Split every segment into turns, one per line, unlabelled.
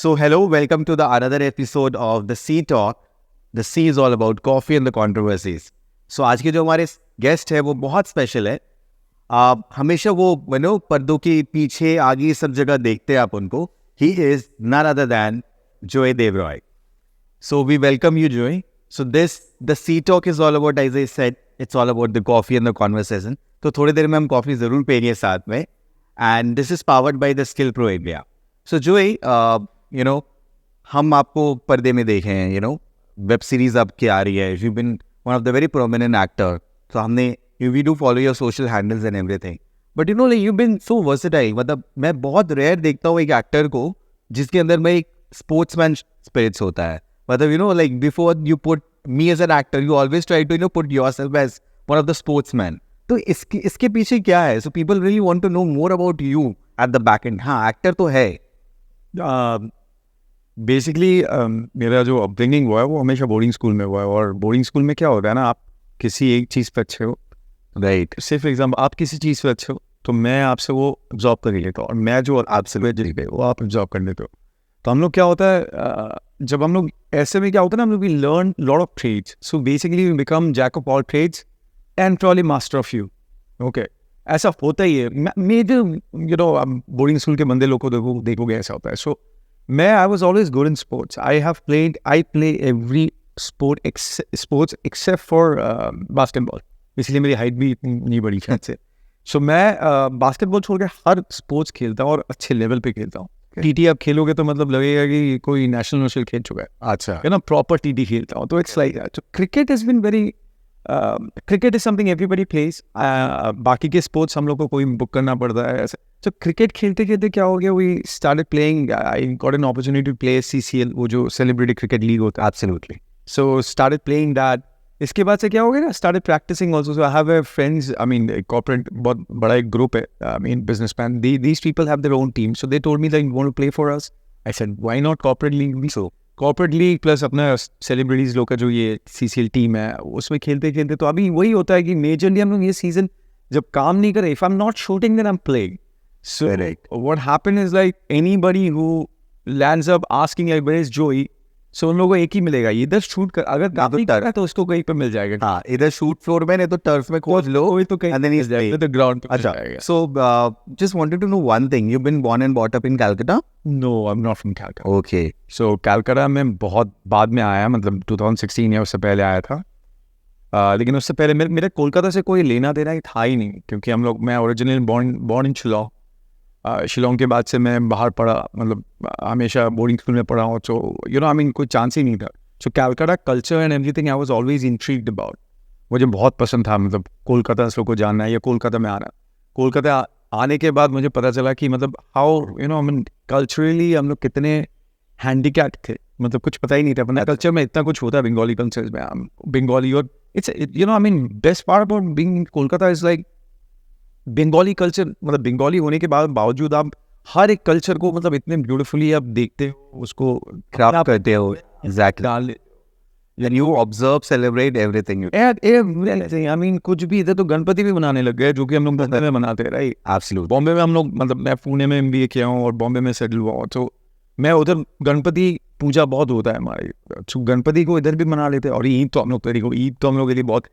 So hello, welcome to the another episode of the C Talk. The C is all about coffee and the controversies. So आज के जो हमारे guest है वो बहुत special है. आप हमेशा वो पर्दों के पीछे आगे सब जगह देखते हैं आप उनको. He is none other than Joy Debroy. So we welcome you, Joy. So the C Talk is all about, as I said, it's all about the coffee and the conversation. तो थोड़ी देर में हम कॉफ़ी ज़रूर पियेंगे साथ में. And this is powered by the Skill Pro India. So Joy, हम आपको पर्दे में देखे हैं, वेब सीरीज आपकी आ रही है. You been one of the very prominent actor. तो हमने we do follow your social handles and everything. But you been so versatile. मतलब मैं बहुत रेयर देखता हूँ एक एक्टर को जिसके अंदर में एक स्पोर्ट्समैन स्पिरिट्स होता है. मतलब like before you put me as an actor, you always try to put yourself as one of the sportsman. तो इसके पीछे क्या है? So people really want to know more about you at the back end. हाँ, actor तो है.
Basically मेरा जो अपब्रिंगिंग हुआ है वो हमेशा बोर्डिंग स्कूल में हुआ है. और बोर्डिंग स्कूल में क्या होता है ना, आप किसी एक चीज़ पे अच्छे हो, राइट. सिर्फ एग्जाम्पल, आप किसी चीज़ पे अच्छे हो तो मैं आपसे वो ऑब्जॉर्व कर लेता हूँ, और मैं जो आपसे वो आप ऑब्जॉर्व कर लेते हो. तो हम लोग क्या होता है, जब हम लोग ऐसे में क्या होता है ना, हम लोग we learn lot of trades. So basically we become jack of all trades and probably master of you. Okay, ऐसा होता ही है. मेजर बोर्डिंग स्कूल के बंदे लोग को देखोगे ऐसा होता है. सो I was always good in sports. I play every sports except for basketball. इसलिए मेरी हाइट भी इतनी नहीं बड़ी है. सो मैं बास्केटबॉल छोड़ के हर स्पोर्ट्स खेलता हूँ और अच्छे लेवल पे खेलता हूँ. टीटी आप खेलोगे तो मतलब लगेगा कि कोई नेशनल खेल चुका है. अच्छा, प्रॉपर टीटी खेलता हूँ. तो it's like that. Cricket has been very cricket is something everybody plays. बाकी के स्पोर्ट्स हम लोग को कोई बुक करना पड़ता है ऐसे. तो क्रिकेट खेलते खेलते क्या हो गया, we started playing. I got an opportunity to play CCL, वो जो सेलिब्रिटी क्रिकेट लीग होता है. Absolutely. So started playing that. इसके बाद से क्या हो गया ना, started practicing also. So I have a friends, I mean corporate, बहुत बड़ा एक ग्रुप है, I mean businessman. These people have their own team. So they told me that you want to play for us. I said why not corporate league. So corporate league plus अपना celebrities लोग का जो ये CCL team है उसमें खेलते खेलते तो अभी वही होता है कि मेजरली हम लोग ये सीजन जब काम नहीं करे, if I am not shooting then I am playing. So what happened is like anybody who lands up asking like where is Joey, so उन लोगों को एक ही मिलेगा, इधर शूट कर. अगर काफी कर रहा है तो उसको कहीं पे मिल जाएगा. हाँ, इधर शूट फ्लोर में, नहीं तो टर्फ में खोज लो, तो कहीं and then he's जाएगा तो ग्राउंड पे. अच्छा, so just wanted to know one thing. You've been born and brought up in Calcutta? No, I'm not from Calcutta. Okay. So Calcutta में बहुत बाद में आया, मतलब 2016 या उससे पहले आया था. लेकिन उससे पहले मेरे कोलकाता से कोई लेना देना था ही नहीं, क्योंकि मैं originally born in Shillong. Shillong के बाद से मैं बाहर पढ़ा, मतलब हमेशा बोर्डिंग स्कूल में पढ़ा हूँ. सो आई मीन कोई चांस ही नहीं था. So Calcutta culture and everything I was always intrigued about. मुझे बहुत पसंद था, मतलब कोलकाता लोग को जानना है या कोलकाता में आना. कोलकाता आने के बाद मुझे पता चला कि मतलब हाउ आई मीन कल्चरली हम लोग कितने हैंडीकैप थे. मतलब कुछ पता ही नहीं था. अपना कल्चर में इतना कुछ होता है बंगाली कल्चर में. बंगाली और it's I mean best part about being in Kolkata is like Bengali culture. मतलब बंगाली होने के बावजूद आप हर एक कल्चर को मतलब इतने ब्यूटीफुली आप देखते हो, उसको क्राफ्ट करते हो. Exactly. You observe, celebrate everything. I mean कुछ भी. इधर तो गणपति भी मनाने लग गए, जो कि हम लोग बॉम्बे में मनाते हैं, राइट. एब्सोल्युटली. बॉम्बे में हम लोग, मतलब मैं पुणे में MBA किया हूँ और बॉम्बे में सेटल हुआ हूँ. तो मैं उधर गणपति पूजा बहुत होता है हमारे. तो गणपति को इधर भी मना लेते हैं. और ईद तो हम लोग के लिए बहुत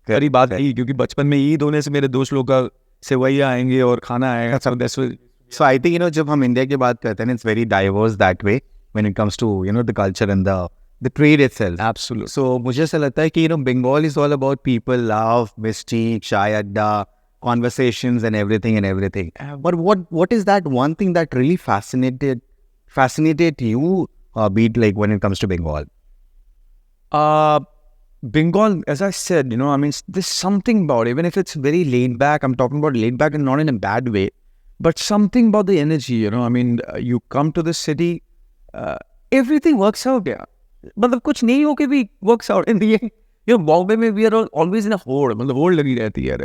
प्यारी बात है, क्योंकि बचपन में ईद होने से मेरे दोस्त लोग का सेवैया आएंगे और खाना आएगा.
So I think जब हम इंडिया की बात करते हैं, it's very diverse that way when it comes to the culture and the trade itself.
Absolutely.
So मुझे ऐसा लगता है कि Bengal is all about people, love, mystique, chai adda, conversations and everything. But what is that one thing that really fascinated you, beat like when it comes to Bengal?
Bengal, as I said, I mean, there's something about it. Even if it's very laid back, I'm talking about laid back and not in a bad way, but something about the energy, I mean, you come to the city, everything works out there. मतलब कुछ नहीं हो के भी works out. In the end, Bombay में we are always in a horde. मतलब horde लगी रहती है.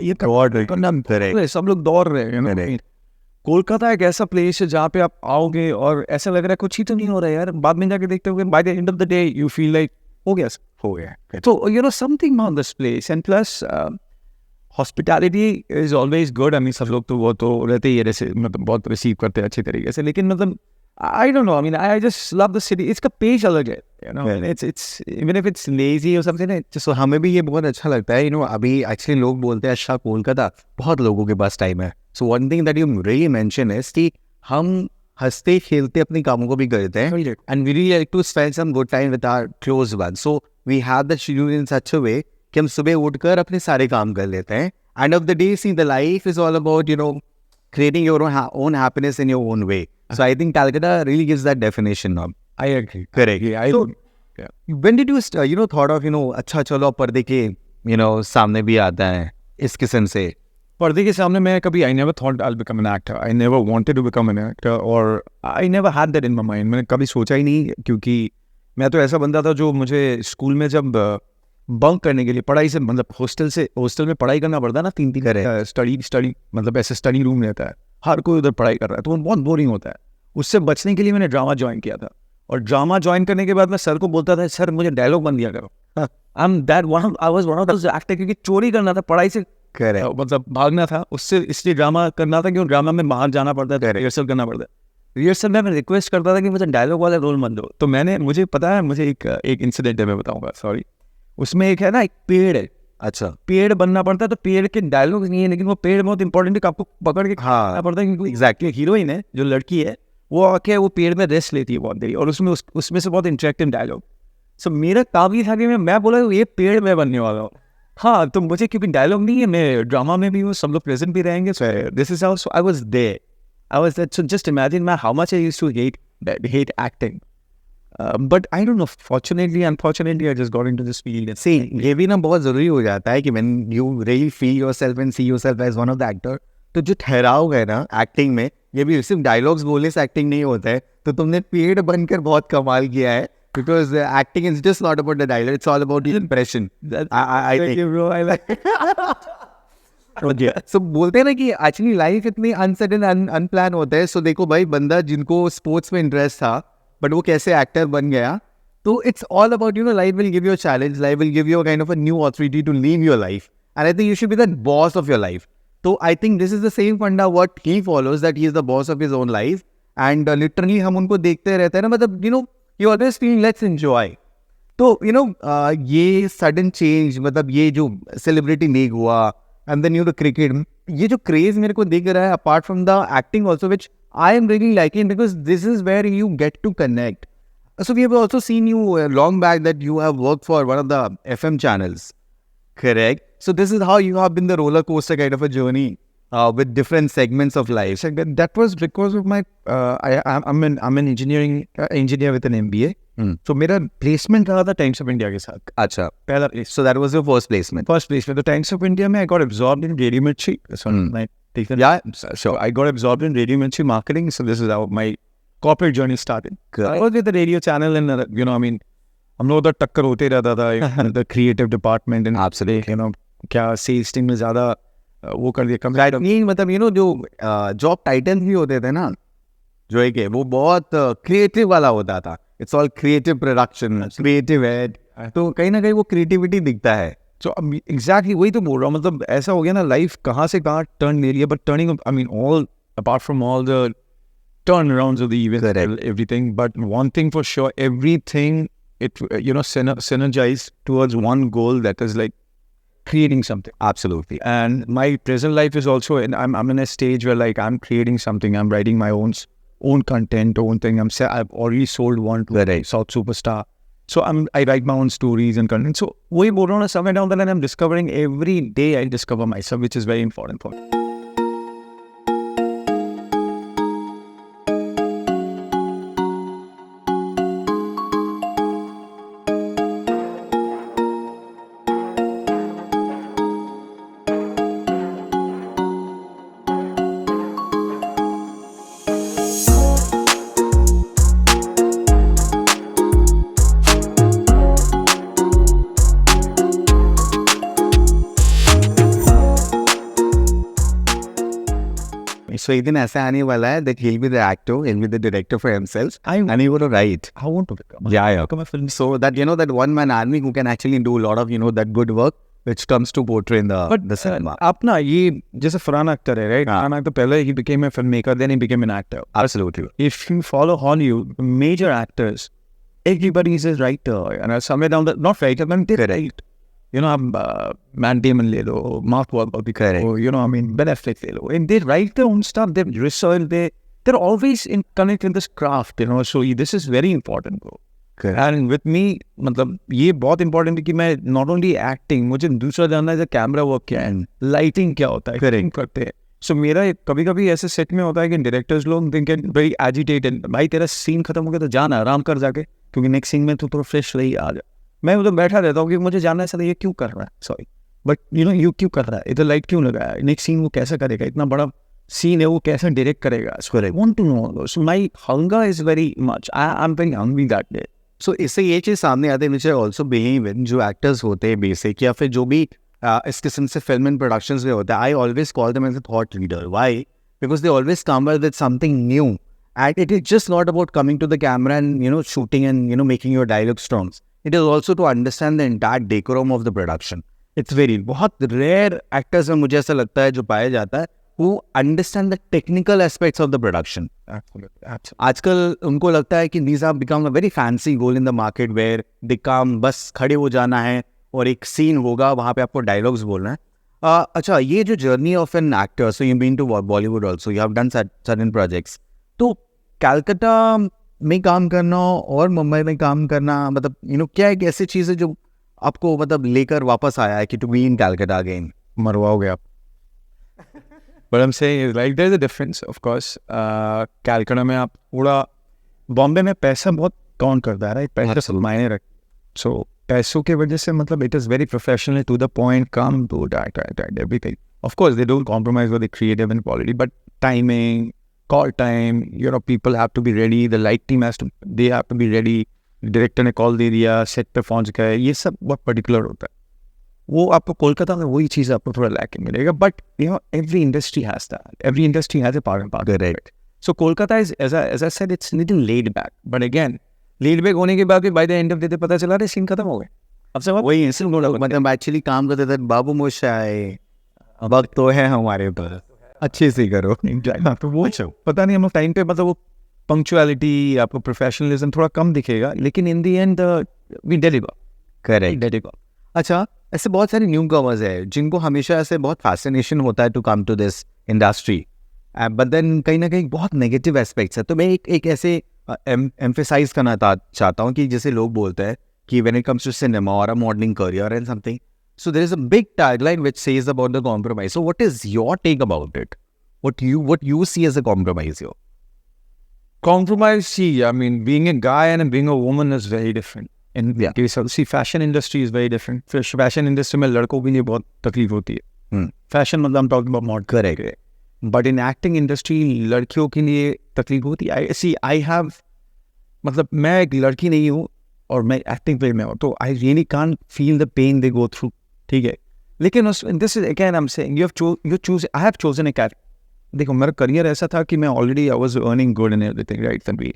ये करना सब लोग दौड़ रहे हैं. कोलकाता एक ऐसा प्लेस है जहाँ पे आप आओगे और ऐसा लग रहा है कुछ ही तो नहीं हो रहा है यार. बाद में जाके देखते हो, by the end of the day, you feel like हो गया. So something about this place. And plus hospitality is always good. I mean, सब लोग तो वो तो रहते ही है, जैसे मतलब बहुत रिसीव करते हैं अच्छी तरीके से. लेकिन मतलब I don't know. I mean, I just love the city. It's का पेश अलग है, you know.
Yeah.
It's even if it's lazy or something. It's
So हमें भी ये बहुत अच्छा लगता है, अभी एक्चुअली लोग बोलते हैं अच्छा कोलकाता बहुत लोगों के पास टाइम है. So one thing that you really mention is कि हम हंसते खेलते अपने कामों को भी करते हैं, and we really like to spend some good time with our close one. So we have that schedule in such a way कि हम सुबह उठकर अपने सारे काम कर लेते हैं. And of the day see the life is all about creating your own happiness in your own way. So I think Calcutta really gives that definition of.
I agree.
Correct.
Yeah,
So when did you thought of अच्छा चलो पर्दे के सामने भी आता है इस किस्म से.
पर्दे के सामने मैं कभी I never thought I'll become an actor. I never wanted to become an actor, or I never had that in my mind. मैंने कभी सोचा ही नहीं, क्योंकि मैं तो ऐसा बंदा था जो मुझे स्कूल में जब बंक करने के लिए पढ़ाई से मतलब हॉस्टल में पढ़ाई करना पड़ता है ना, 3 स्टडी मतलब ऐसे स्टडी रूम रहता है, हर कोई उधर पढ़ाई कर रहा है, तो वो बहुत बोरिंग होता है. उससे बचने के लिए मैंने ड्रामा ज्वाइन किया था, और ड्रामा ज्वाइन करने के बाद मैं सर को बोलता था, सर मुझे डायलॉग बन दिया करो. I was one of those actor, क्योंकि चोरी करना था पढ़ाई से, मतलब भागना था उससे, इसलिए ड्रामा करना था, क्योंकि ड्रामा में बाहर जाना पड़ता है, रिहर्सल करना पड़ता है. रिहर्सल में मैं रिक्वेस्ट करता था कि मुझे डायलॉग वाला रोल मत दो. तो मुझे पता है, मुझे एक इंसिडेंट है, मैं बताऊंगा, सॉरी. उसमें एक है ना, एक पेड़ है,
अच्छा
पेड़ बनना पड़ता है, तो पेड़ के डायलॉग नहीं है, लेकिन वो पेड़ बहुत इंपॉर्टेंट है, आपको पकड़ के खाना पड़ता है, क्योंकि एग्जैक्टली हीरोइन है जो लड़की है, वो आके वो पेड़ में रेस्ट लेती है बहुत देरी, और उसमें से बहुत इंटरेक्टिव डायलॉग. सो मेरा काम ये था कि मैं बोला ये पेड़ में बनने वाला हूँ. हाँ, तो मुझे क्योंकि डायलॉग नहीं है, मैं ड्रामा में भी हूँ, सब लोग प्रेजेंट भी रहेंगे, so this is how I was there. I was that. So just imagine how much I used to hate acting. But I don't know, fortunately, unfortunately, I just got into this field.
See, ये भी ना बहुत ज़रूरी हो जाता है कि when you really feel yourself and see yourself as one of the actor, तो जो ठहराव है ना एक्टिंग में, ये भी सिर्फ डायलॉग्स बोलने से एक्टिंग नहीं होता है. तो तुमने पेड़ बनकर बहुत कमाल किया है, because acting is just not about the dialogue, it's all about the impression. I
Thank you, bro. I like
Okay. So बोलते हैं ना कि एक्चुअली लाइफ इतनी अनसर्टेन अनप्लान होता है. सो देखो भाई, बंदा जिनको स्पोर्ट्स में इंटरेस्ट था बट वो कैसे एक्टर बन गया, तो it's all about life will give you a challenge, life will give you a kind of a new authority to leave your life, and I think you should be the boss of your life. तो I think this is the same funda what he follows, that he is the boss of his own life. And literally हम उनको देखते रहते हैं ना, मतलब you always feel let's enjoy. तो ये सडन चेंज, मतलब ये जो सेलिब्रिटी लीग हुआ, एंड देन द क्रिकेट, ये जो क्रेज मेरे को दिख रहा है apart from the acting also, which I am really liking, because this is where you get to connect. So we have also seen you long back that you have worked for one of the FM channels, correct? So this is how you have been the roller coaster kind of a journey with different segments of life.
So that was because of my I'm an engineer with an MBA. So मेरा placement रहा था Times of India के साथ.
अच्छा,
पहला place.
so that was your first placement.
First placement. The Times of India में I got absorbed in Radio Mirchi.
Yeah,
so I got absorbed in Radio Mirchi marketing. So this is how my corporate journey started. I was with the radio channel, and I mean, हम लोग उधर टक्कर होते रहता था. The creative department and
absolutely,
क्या sales team में ज़्यादा वो कर दिया कम.
नहीं, मतलब जो जॉब टाइटल भी होते थे ना, जो एक है वो बहुत क्रिएटिव वाला होता था. It's all creative production, creative head, तो कहीं ना कहीं वो क्रिएटिविटी दिखता है.
So exactly वही तो बोल रहा हूँ, मतलब ऐसा हो गया ना, लाइफ कहाँ से कहाँ टर्न ले रही है, but turning, I mean, all apart from all the turnarounds of the event, everything, but one thing for sure, everything it synergized towards one goal, that is like creating something.
Absolutely.
And my present life is also, and I'm in a stage where like I'm creating something, I'm writing my own content, own thing. I've already sold one to South Superstar. So I write my own stories and content. So वही बोल रहा हूँ ना, somewhere down the line I'm discovering, every day I discover myself, which is very important for me.
So एक दिन ऐसा आने वाला है that he'll be the actor, he'll be the director for himself, and he will write.
I want to become
a film. So that that one man army who can actually do a lot of that good work. which comes to portray in the cinema.
आप ना ये जैसे फरहान अख्तर है, right? Farhan Akhtar पहले he became a filmmaker, then he became an actor.
Absolutely.
If you follow Hollywood, major actors, everybody is a writer, and somewhere down the not writer, but they write. You know, Matt Damon ले लो, Mark Wahlberg ले लो, you know, I mean, Ben Affleck ले लो, and they write their own stuff. They research, they're always in connect with this craft, you know. So this is very important, bro. And with me, मतलब ये बहुत important है कि मैं not only acting, मुझे दूसरा जानना है कैमरा वर्क क्या है, लाइटिंग क्या होता है, फिल्म करते हैं. सो मेरा कभी कभी ऐसे सेट में होता है कि डायरेक्टर्स लोग दे गेट वेरी एजिटेटेड, भाई तेरा सीन खत्म हो गया तो जाना आराम कर जाके, क्योंकि नेक्स्ट सीन में तो थोड़ा फ्रेश रही आ जा. मैं उधर बैठा रहता हूँ कि मुझे जानना है सर ये क्यों कर रहा है, sorry but you no you क्यों कर रहा है, इधर लाइट क्यों लगाया, नेक्स्ट सीन वो कैसे करेगा, इतना बड़ा सीन है वो कैसे डायरेक्ट करेगा. So I want to know, so my hunger is very much, I am very hungry that day.
So इससे ये चीज़ सामने आती है, मुझे ऑल्सो बिलीव इन जो एक्टर्स होते हैं बेसिक, या फिर जो भी इस किस्म से फिल्म एंड प्रोडक्शंस में होता है, I always call them as a thought leader. Why? Because they always come with something new, and it is just not about coming to the camera and you know shooting and you know making your dialogue strongs. It is also to understand the entire decorum of the production. It's very, बहुत rare actors में मुझे ऐसा लगता है जो पाया जाता है who understand the technical aspects of the production.
Absolutely.
आजकल उनको लगता है कि these have become a very fancy goal in the market where they come, बस खड़े हो जाना है और एक सीन होगा, वहाँ पे आपको डायलॉग्स बोलना है. अच्छा, ये जो journey of an actor, so you been to Bollywood also, you have done certain projects, तो कलकत्ता में काम करना और मुंबई में काम करना, मतलब यू नो क्या एक ऐसी चीज़ है जो आपको मतलब लेकर वापस आया है कि to be in Calcutta again?
मरवाओगे आप. But I'm saying is like there's a difference, of course. Calcutta में आप थोड़ा, बॉम्बे में पैसा बहुत काउंट करता है, राइट? पैसा सब मायने रख, सो पैसों की वजह से मतलब it is very professional to the point, come to direct everything. Of course they don't compromise with the creative and quality, but timing, call time, you know people have to be ready, the light team has to, they have to be ready, director ने call दे दिया, set पे पहुंच गए, ये सब बहुत particular होता है. वो आपको कोलकाता में वही चीज़ आपको थोड़ा लैकिंग मिलेगा, but you know every industry has that, every industry has a part and part.
Correct.
So Kolkata is as I said it's little laid back, but again laid back होने के बाद भी by the end of the day पता चला रहा scene खत्म हो गया. अब से
वही मतलब एक्चुअली काम करते थे, बाबू मोशाई वक्त तो है हमारे पास, अच्छे से करो.
तो वो पता नहीं हम लोग टाइम पे, मतलब वो पंक्चुअलिटी, आपको प्रोफेशनलिज्म थोड़ा कम दिखेगा, लेकिन in the end we deliver.
Correct, deliver. अच्छा, ऐसे बहुत सारे न्यू कमर्स है जिनको हमेशा ऐसे बहुत फैसिनेशन होता है to come to this industry, but then कहीं ना कहीं बहुत नेगेटिव एस्पेक्ट्स है. तो मैं एक ऐसे एम्फेसाइज करना चाहता हूँ कि जैसे लोग बोलते हैं कि when it comes to cinema और a modelling career and something, so there is a big tagline which says about the compromise. So what is your take about it? What you see as a compromise? Your
compromise, see, I mean, being a guy and being a woman is very different. In case of, see, fashion industry is very different. Fashion industry में लड़कों के लिए बहुत तकलीफ होती है. Fashion मतलब I'm talking about mod.
Correct.
But in acting industry लड़कियों के लिए तकलीफ होती है. I have, मतलब मैं एक लड़की नहीं हूँ और मैं acting field में हूँ, तो I really can't feel the pain they go through. ठीक है, लेकिन this is again I'm saying I have chosen a career. देखो मेरा करियर ऐसा था कि मैं already I was earning good in everything, right Tanvir,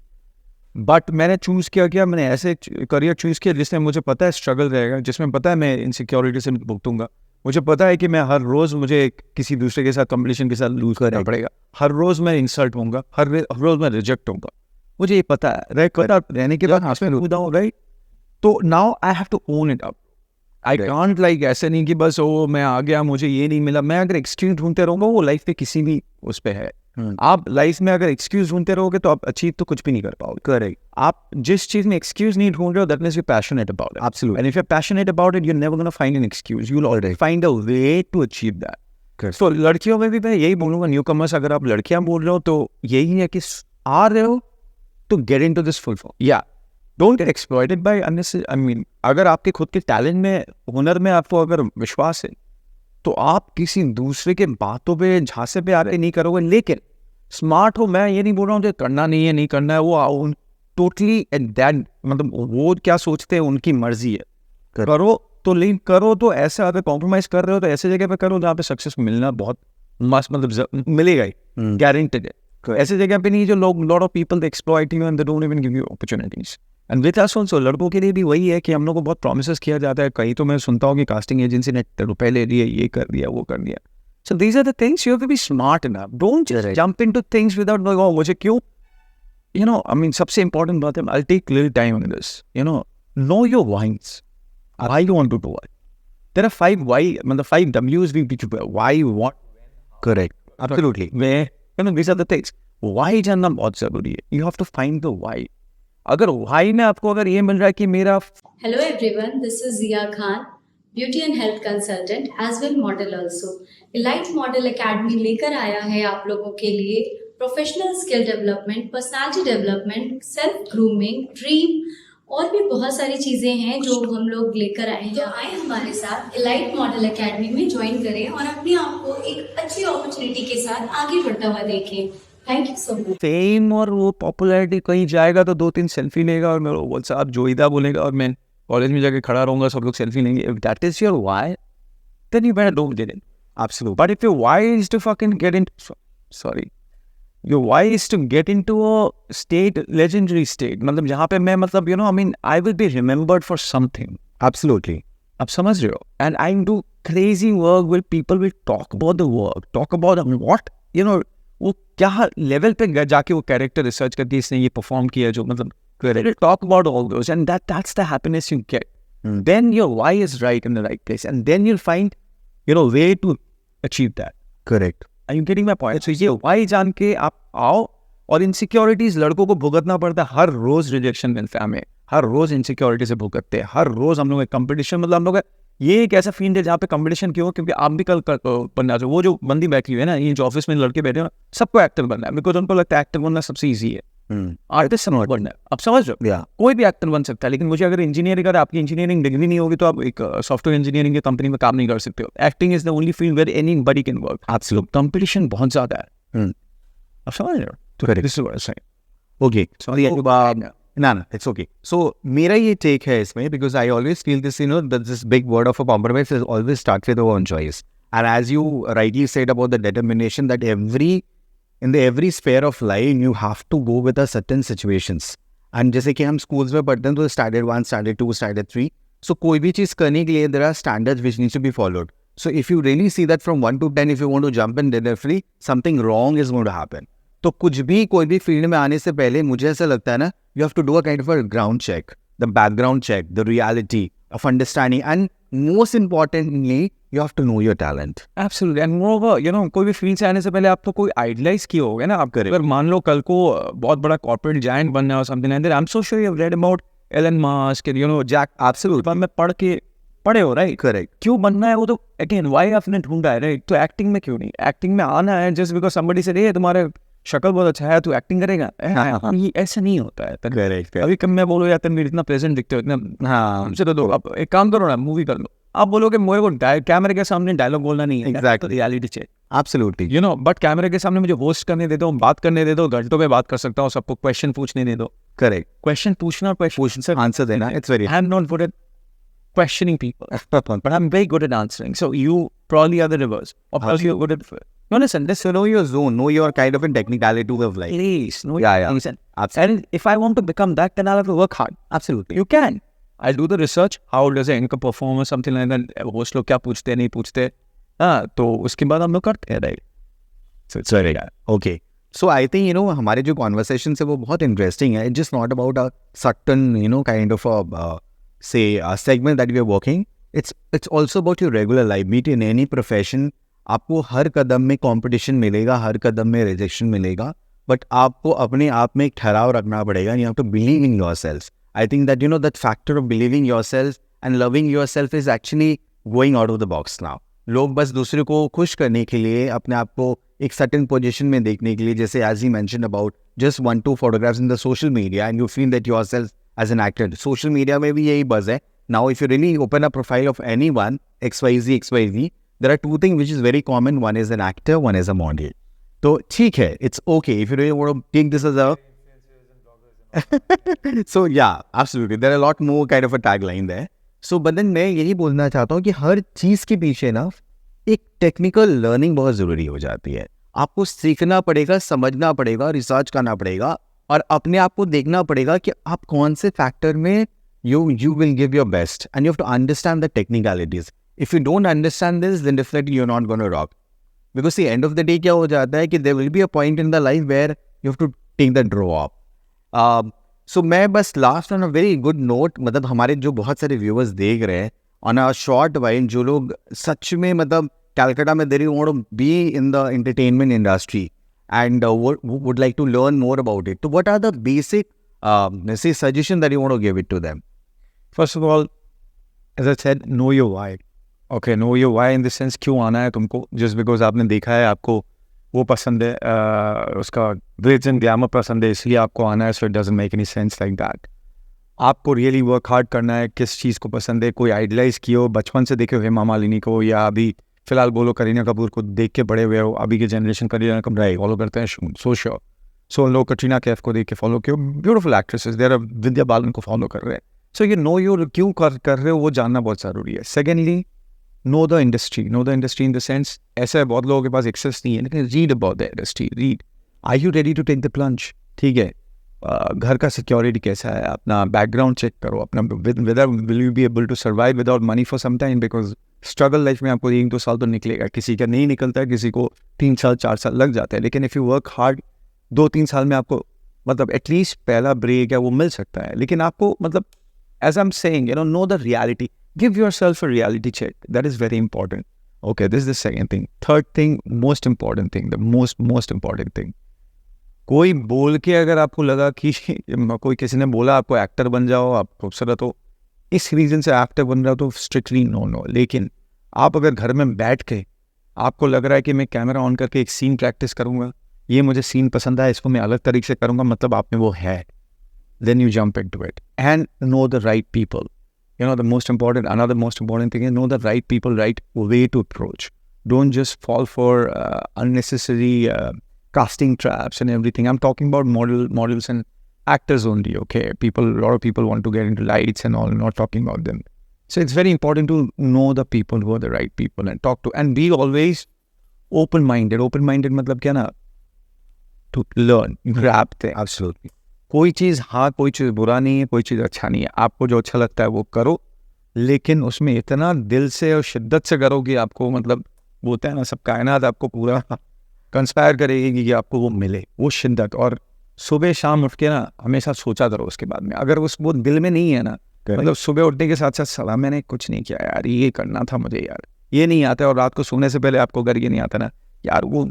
but मैंने चूज़ किया, मैंने ऐसे करियर चूज़ किया जिसमें मुझे पता है स्ट्रगल रहेगा, जिसमें पता है मैं इनसिक्योरिटी से भुगतूंगा, मुझे पता है कि मैं हर रोज़ मुझे किसी दूसरे के साथ कंपटीशन के साथ लूज करना पड़ेगा, हर रोज़ मैं इंसल्ट होऊंगा, हर रोज़ मैं रिजेक्ट होऊंगा, मुझे ये पता है, राइट? रहने के बाद हाथ में हूँ, राइट? तो now I have to own it up. I can't like ऐसे नहीं कि बस ओ मैं आ गया मुझे ये नहीं मिला. मैं अगर एक्सक्यूज ढूंढते रहूँगा, वो लाइफ पे किसी भी उस पर है. आप लाइफ में अगर एक्सक्यूज ढूंढते रहोगे तो आप अचीव तो कुछ भी नहीं कर पाओगे. करेक्ट. आप जिस चीज में एक्सक्यूज नहीं ढूंढ रहे हो, that means you passionate about it. Absolutely. And if you are passionate about it, you are never gonna find an excuse, you will always find a way to achieve that. So लड़कियों में भी मैं यही बोलूंगा, new commerce, अगर आप लड़कियां बोल रहे हो तो यही है कि आ रहे हो तो get into this full form. या don't get exploited by unnecessary. I mean, अगर आपके खुद के टैलेंट में, हुनर में आपको अगर विश्वास है तो आप किसी दूसरे के बातों पे, झांसे पे आके नहीं करोगे. लेकिन स्मार्ट हो, मैं ये नहीं बोल रहा हूँ करना नहीं है, नहीं करना है, वो टोटली एट दैट, मतलब वो क्या सोचते हैं उनकी मर्जी है. करो तो लेकिन करो तो ऐसा, अगर कॉम्प्रोमाइज कर रहे हो तो ऐसे जगह पे करो जहाँ पे सक्सेस मिलना बहुत मस्त, मतलब मिलेगा ही, गारंटेड है. ऐसे जगह पे नहीं जो लोग, lot of people they exploit you and they don't even give you opportunities. And with us also लड़कों के लिए भी वही है कि हम लोग को बहुत प्रोमिस किया जाता है. कहीं तो मैं सुनता हूँ कि कास्टिंग एजेंसी ने रुपए ले लिए, ये कर दिया, वो कर दिया. So these are the things you have to be smart enough. Don't just jump into things without knowing ओ मुझे क्यों. You know, I mean, सबसे important बात है, I'll take little time on this. You know your whys. Why you want to do it. There are 5 why, मतलब 5 W's we need to why you want.
Correct. Absolutely.
Where, these are the things. Why जानना बहुत ज़रूरी है. You have to find the why. अगर why में आपको अगर ये मिल रहा है कि मेरा.
Hello everyone, this is Zia Khan, beauty and health consultant as well model also. Elite Model Academy लेकर आया है आप लोगों के लिए professional skill development, personality development, self grooming, dream और भी बहुत सारी चीज़ें हैं जो हम लोग लेकर आए हैं. तो आए हमारे साथ इलाइट मॉडल एकेडमी में ज्वाइन करें और अपने आप को एक अच्छी अपॉर्चुनिटी के साथ आगे बढ़ता हुआ देखें. Thank you so much.
Fame और वो पॉपुलैरिटी कहीं जाएगा तो 2-3 सेल्फी लेगा और मेरे व्हाट्सएप जोईदा बोलेगा और मैं कॉलेज में जाके खड़ा रहूँगा, सब लोग सेल्फी लेंगे. If that is your why then you better don't get in.
Absolutely.
But if your why is to fucking get into, sorry, your why is to get into a state, legendary state, मतलब जहाँ पे मैं मतलब you know, I mean, I will be remembered for something.
Absolutely.
आप समझ रहे हो? And I do crazy work where people will talk about the work, talk about what, you know, वो क्या लेवल पे जाके वो कैरेक्टर रिसर्च करके इसने ये परफॉर्म किया जो मतलब they will talk about all those and that's the happiness you get. Then your why is right in the right place and then you'll find you know way to achieve that.
Correct.
Are you getting my point? So ये why जान के आप आओ और insecurities लड़कों को भुगतना पड़ता है. हर रोज रिजेक्शन मिलता है हमें, हर रोज इनसिक्योरिटी से भुगतते हैं, हर रोज हम लोग कंपटीशन, मतलब हम लोग ये एक ऐसा फील्ड है जहाँ पे कंपटीशन क्यों, क्योंकि आप भी कल बनना चाहिए. वो जो बंदी बैठी हुई है ना, ये जो ऑफिस में लड़के बैठे हैं ना, सबको एक्टर बनना है बिकॉज उनको लगता है एक्टर बनना सबसे ईजी है. आर्टिस्ट बनना है. आप समझ रहे हो? कोई भी एक्टर बन सकता है, लेकिन मुझे अगर इंजीनियरिंग अगर आपकी इंजीनियरिंग डिग्री नहीं होगी तो आप एक सॉफ्टवेयर इंजीनियरिंग की कंपनी में काम नहीं कर सकते हो. Acting is the only field where anybody can work.
Absolutely.
Competition बहुत ज्यादा है. आप समझ रहे हो? तो
Correct.
This is what I saying.
Okay. So no, it's okay. So मेरा ये take है इसमें because I always feel this, you know, that this big word of a compromise is always start with our own choice. And as you rightly said about the determination that in the every sphere of life you have to go with a certain situations. And जैसे कि हम schools में पढ़ते हैं तो standard 1, standard 2, standard 3. So कोई भी चीज़ करने के लिए there are standards which needs to be followed. So if you really see that from 1 to 10, if you want to jump in directly, something wrong is going to happen. तो कुछ भी कोई भी फील्ड में आने से पहले मुझे ऐसा लगता है ना, you have to do a kind of a ground check, the background check, the reality of understanding, and most importantly, you have to know your talent.
Absolutely. And moreover, you know, कोई भी field से आने से पहले आप तो कोई idolise किए होगे ना आप करें. अगर मान लो कल को बहुत बड़ा कॉर्पोरेट जायंट बनना है और something like that, I am so sure you have read about Elon Musk, you know, Jack.
Absolutely.
में पढ़े हो, राइट?
Correct.
क्यों बनना है वो तो अगेन वाई आपने ढूंढा है, राइट? तो एक्टिंग में क्यों नहीं? एक्टिंग में आना है जस्ट बिकॉज समबडी से रे तुम्हारे शक्ल बहुत अच्छा है, तू एक्टिंग करेगा. ये ऐसा नहीं होता है.
Correct.
अभी कम मैं बोलो यार तनवीर इतना प्रेजेंट दिखते हो, इतना हमसे तो दो. अब एक काम करो ना, मूवी कर लो. आप बोलोगे मेरे को कैमरे के सामने डायलॉग बोलना नहीं है.
Exactly.
Reality check.
Absolutely.
You know, but कैमरे के सामने मुझे होस्ट करने दे दो, बात करने दे दो, घंटों में बात कर सकता हूँ, सबको क्वेश्चन पूछने दे दो.
Correct.
क्वेश्चन पूछना, क्वेश्चन से
Answer देना. It's very.
I am not good at questioning people, but I'm very good at answering. So you probably are the reverse. Or probably you're good at. You understand? This
So know your zone, know your kind of a technicality of life.
please, no.
Yeah.
Understand?
Absolutely.
And if I want to become that, then I'll have to work hard.
Absolutely.
You can. I'll do the research. How does an anchor perform or something like that? Host लोग क्या पूछते हैं, नहीं पूछते. हाँ, तो उसके बाद हम लोग करते हैं, right? So it's very good.
Okay. So I think, you know, हमारे जो conversations है वो बहुत interesting है. It's just not about a certain, you know, kind of a say a segment that we are working. It's also about your regular life. Be it in any profession, आपको हर कदम में competition मिलेगा, हर कदम में rejection मिलेगा, but आपको अपने आप में एक ठहराव रखना पड़ेगा. You have to believe in yourself. I think that, you know, that factor of believing yourself and loving yourself is actually going out of the box now. लोग बस दूसरे को खुश करने के लिए, अपने आप को एक सर्टेन पोजीशन में देखने के लिए, जैसे as he mentioned about just 1-2 photographs in the social media and you feel that yourself as an actor. Social media में भी यही buzz है. Now if you really open a profile of anyone, XYZ, there are 2 things which is very common. One is an actor, one is a model. तो ठीक है, it's okay if you really want to take this as a so yeah, absolutely. There are a lot more kind of a tagline there. So but then मैं यही बोलना चाहता हूँ कि हर चीज़ के पीछे ना एक टेक्निकल लर्निंग बहुत ज़रूरी हो जाती है. आपको सीखना पड़ेगा, समझना पड़ेगा, रिसर्च करना पड़ेगा, और अपने आप को देखना पड़ेगा कि आप कौन से फैक्टर में you will give your best, and you have to understand the technicalities. If you don't understand this, then definitely you're not going to rock. Because the end of the day क्या हो जाता है कि there will be a point in the life where you have to take the draw up. So मैं बस last on a very good note, मतलब हमारे जो बहुत सारे viewers देख रहे हैं on a short while, जो लोग सच में मतलब कलकत्ता में they want to be in the entertainment industry and would like to learn more about it. So what are the basic say suggestion that you want to give it to them?
First of all, as I said, know your why. Okay, know your why in the sense क्यों आना है तुमको. Just because आपने देखा है आपको वो पसंद है, उसका glitz and glamour पसंद है, इसलिए आपको आना है. So it doesn't make any sense like that. आपको रियली वर्क हार्ड करना है. किस चीज़ को पसंद है, कोई आइडलाइज किए हो, बचपन से देखे हो हेमा मालिनी को, या अभी फिलहाल बोलो करीना कपूर को देख के बड़े हुए हो, अभी के जनरेशन करीना कपूर फॉलो करते हैं, सो श्योर. सो लोग कटरीना कैफ को देख के फॉलो किए, ब्यूटीफुल एक्ट्रेसेस. देर विद्या बालन को फॉलो कर रहे हैं. सो ये नो योर क्यों कर रहे हो वो जानना बहुत ज़रूरी है. Secondly, know the industry. Know the industry in the sense, ऐसा है बहुत लोगों के पास एक्सेस नहीं है, लेकिन read about the industry. Read, are you ready to take the plunge. ठीक है, घर का सिक्योरिटी कैसा है, अपना बैकग्राउंड चेक करो, अपना whether will you be able to survive without money for some time. Because struggle life में आपको 1-2 साल तो निकलेगा, किसी का नहीं निकलता है, किसी को 3 साल 4 साल लग जाता है. लेकिन इफ़ यू वर्क हार्ड 2-3 साल में आपको मतलब एटलीस्ट पहला ब्रेक है वो मिल सकता है. लेकिन आपको मतलब as I'm saying, know the reality. Give yourself a reality check. That is very important. Okay, this is the second thing. Third thing, most important thing, the most important thing. कोई बोल के अगर आपको लगा कि कोई किसी ने बोला आपको एक्टर बन जाओ, आप खूबसूरत हो, इस रीज़न से एक्टर बन रहा हो, तो स्ट्रिक्टली नो. लेकिन आप अगर घर में बैठ के आपको लग रहा है कि मैं कैमरा ऑन करके एक सीन प्रैक्टिस करूँगा, ये मुझे सीन पसंद है, इसको मैं अलग तरीके से करूँगा, मतलब आप में वो है, then you jump into it and know the right people. Another most important thing is know the right people, right way to approach. Don't just fall for unnecessary casting traps and everything. I'm talking about models and actors only. Okay, a lot of people want to get into lights and all. I'm not talking about them. So it's very important to know the people who are the right people and talk to, and be always open-minded. Open-minded मतलब क्या ना? To learn, grab things.
Absolutely.
कोई चीज़ हाँ, कोई चीज़ बुरा नहीं है, कोई चीज़ अच्छा नहीं है. आपको जो अच्छा लगता है वो करो, लेकिन उसमें इतना दिल से और शिद्दत से करो कि आपको मतलब बोलते हैं ना, सब कायनात आपको पूरा कंस्पायर करेगी कि आपको वो मिले, वो शिद्दत. और सुबह शाम उठ के ना हमेशा सोचा करो उसके बाद में. अगर वो दिल में नहीं है ना, मतलब सुबह उठने के साथ साथ सलाह मैंने कुछ नहीं किया यार, ये करना था मुझे यार, ये नहीं आता. और रात को सोने से पहले आपको अगर ये नहीं आता ना यार, वो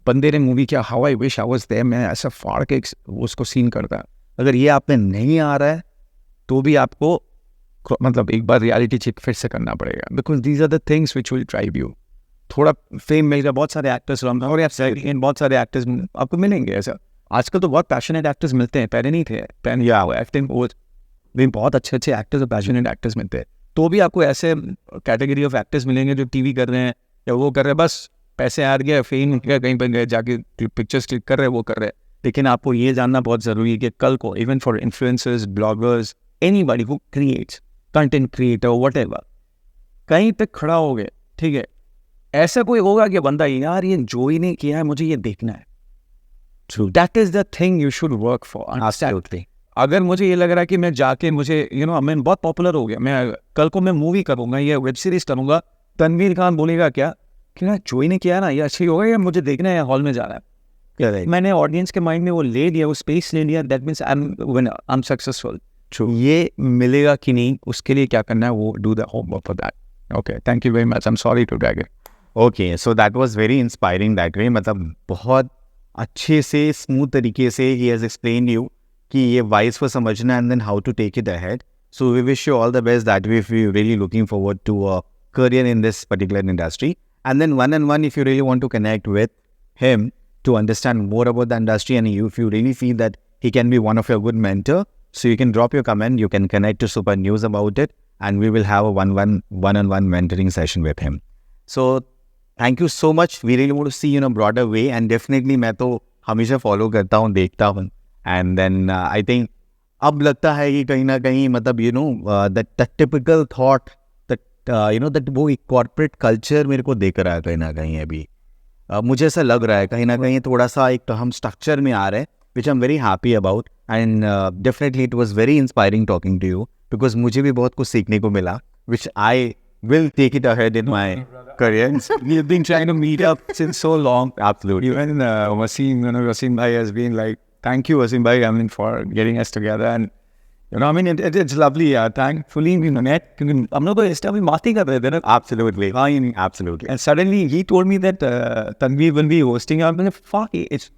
बंदे ने मूवी किया, how I wish I was there, मैं ऐसा फाड़ के उसको सीन करता. अगर ये आप में नहीं आ रहा है तो भी आपको मतलब एक बार रियलिटी चेक फिर से करना पड़ेगा. Because these are the things which will drive you. थोड़ा फेम मिल गया, बहुत सारे एक्टर्स और बहुत सारे एक्टर्स आपको मिलेंगे. ऐसा आजकल तो बहुत पैशनेट एक्टर्स मिलते हैं, पहले नहीं थे. एक्टिंग में बहुत अच्छे एक्टर्स और पैशनेट एक्टर्स मिलते हैं. तो भी आपको ऐसे कैटेगरी ऑफ एक्टर्स मिलेंगे जो टीवी कर रहे हैं या वो कर रहे हैं, बस पैसे आ गए, फेम गया, कहीं पर गए, जाके पिक्चर्स क्लिक कर रहे हैं, वो कर रहे हैं. लेकिन आपको ये जानना बहुत ज़रूरी है कि कल को even for influencers, bloggers, anybody who creates content, creator, whatever, कहीं पे खड़ा हो गए, ठीक है, ऐसा कोई होगा कि बंदा यार ये जो ही नहीं किया है मुझे ये देखना है. True, that is the thing you should work for.
Absolutely.
अगर मुझे ये लग रहा है कि मैं जाके मुझे मैं बहुत पॉपुलर हो गया, मैं कल को मैं मूवी करूँगा या वेब सीरीज करूँगा, तनवीर खान बोलेगा क्या कि ना जो ही नहीं किया ना ये अच्छी होगा, या मुझे देखना है, हॉल में जाना है. मैंने ऑडियंस के माइंड में वो ले लिया, वो स्पेस ले लिया, that means I am successful. ये मिलेगा कि नहीं, उसके लिए क्या करना है, वो do the homework for that. Okay, thank you very much. I am sorry to drag it.
Okay, so that was very inspiring that way. मतलब बहुत अच्छे से स्मूथ तरीके से ही हैज एक्सप्लेन यू कि ये वाइज को समझना and then how to take it ahead. So we wish you all the best that way if you really looking forward to a career in this particular industry. And then one-on-one, if you really want to connect with him to understand more about the industry, and if you really feel that he can be one of your good mentor, so you can drop your comment, you can connect to Super News about it, and we will have a one-on-one mentoring session with him. So thank you so much. We really want to see you in a broader way, and definitely मैं तो हमेशा follow करता हूँ, देखता हूँ, and then I think अब लगता है कि कहीं ना कहीं मतलब that typical thought that वो एक कॉर्पोरेट कल्चर मेरे को देख रहा है कहीं ना कहीं. अभी मुझे ऐसा लग रहा है कहीं ना कहीं थोड़ा सा एक हम स्ट्रक्चर में आ रहे हैं, which I'm very happy about. And definitely it was very inspiring talking to you, because मुझे भी बहुत कुछ सीखने को मिला, which I will take it ahead in my career.
We've been trying to meet up since so long.
Absolutely.
Even Wasim Bhai has been like, thank you, Wasim Bhai, I mean, for getting us together. And, I mean, it's lovely. Thankfully, we met. हम लोग तो इस time बात ही कर रहे थे ना.
Absolutely. Absolutely.
And suddenly he told me that Tanveer will be hosting. I'm like, fuck it. It's,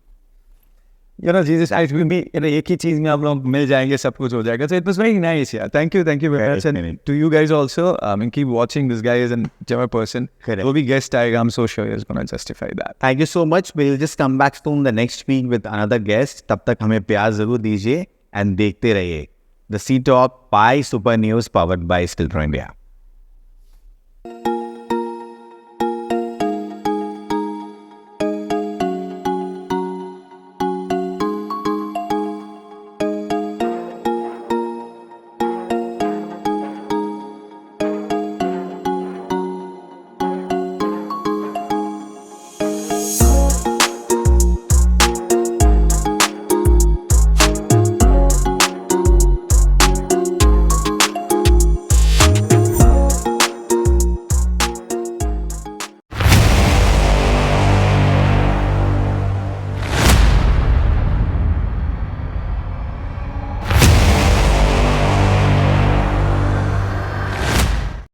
Jesus, I will be, एक ही चीज में आप लोग मिल जाएंगे, सब कुछ हो जाएगा. So it was very nice, yeah. Thank you very much. And to you guys also, keep watching. This guy is a Java person.
Correct.
Will be guest tag. I'm so sure he's going to justify that.
Thank you so much. We'll just come back soon the next week with another guest. तब तक हमें प्यार जरूर दीजिए and देखते रहिए. The Sea Talk by Super News, powered by Still Pro India.